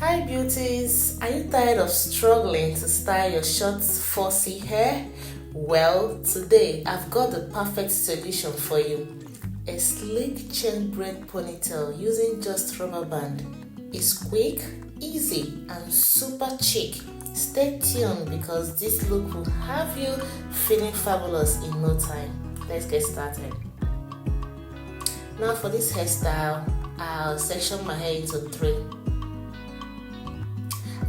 Hi beauties, are you tired of struggling to style your short fussy hair? Well, today I've got the perfect solution for you. A sleek chain braid ponytail using just rubber band. It's quick, easy and super chic. Stay tuned because this look will have you feeling fabulous in no time. Let's get started. Now for this hairstyle, I'll section my hair into three.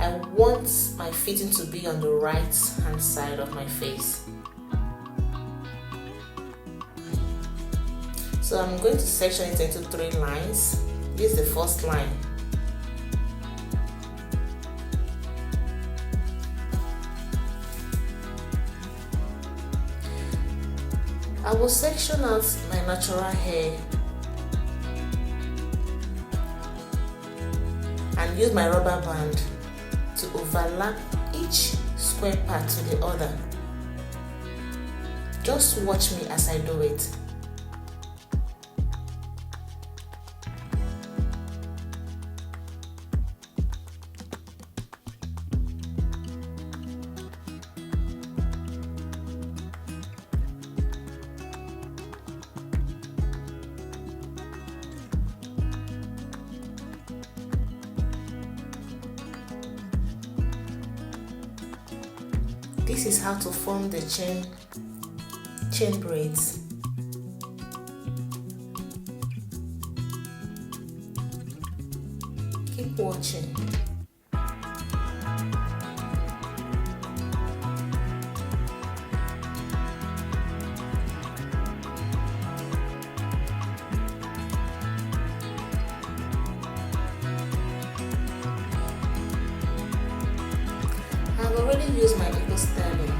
I want my fitting to be on the right hand side of my face. So I'm going to section it into three lines. This is the first line. I will section out my natural hair and use my rubber band to overlap each square part to the other. Just watch me as I do it. This is how to form the chain braids. Keep watching. I've already used my Ecostyling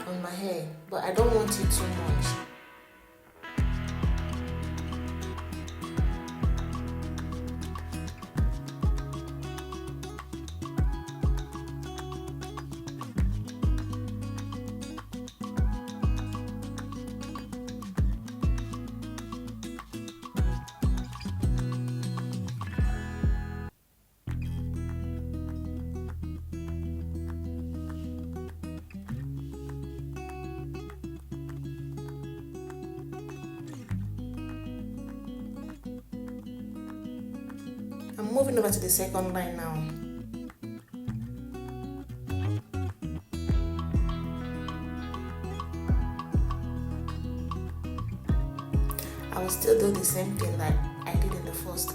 on my hair, but I don't want it too much. I'm moving over to the second line now. I will still do the same thing that I did in the first.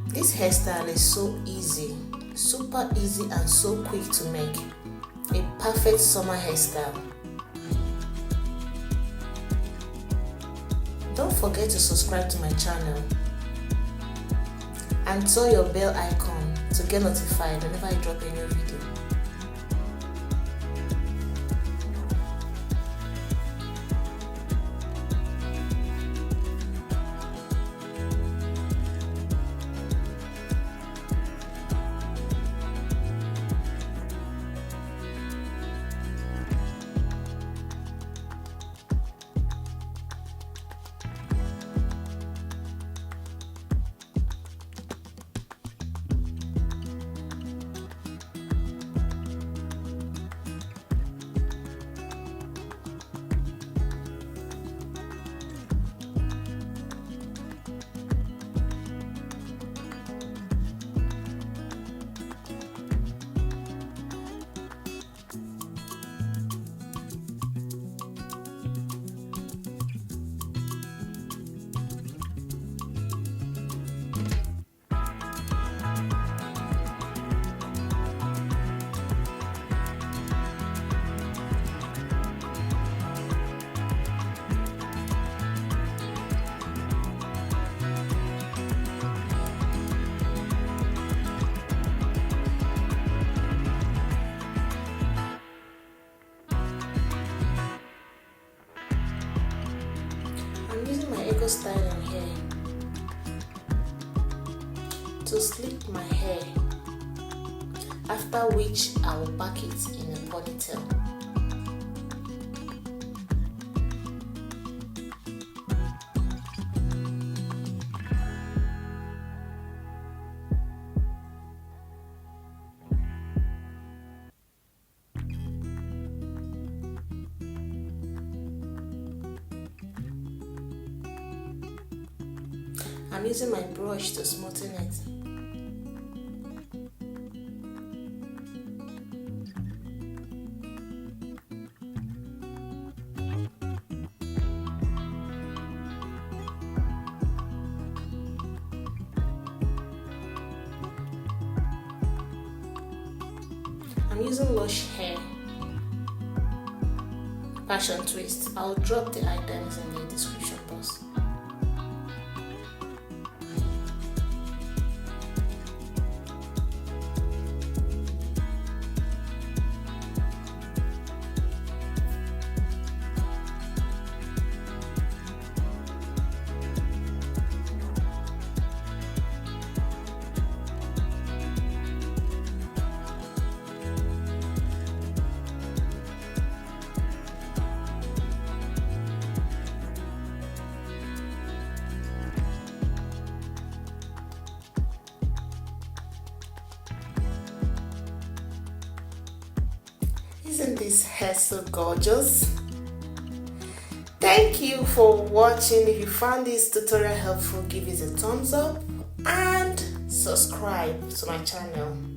This hairstyle is so easy, super easy and so quick to make. A perfect summer hairstyle. Don't forget to subscribe to my channel and turn your bell icon to get notified whenever I drop a new video. I'm using my Ecostyling here to sleek my hair, after which I will pack it in a ponytail. I'm using my brush to smoothen it. I'm using Lush hair passion twist. I'll drop the items in the description box. Isn't this hair so gorgeous? Thank you for watching. If you found this tutorial helpful, give it a thumbs up and subscribe to my channel.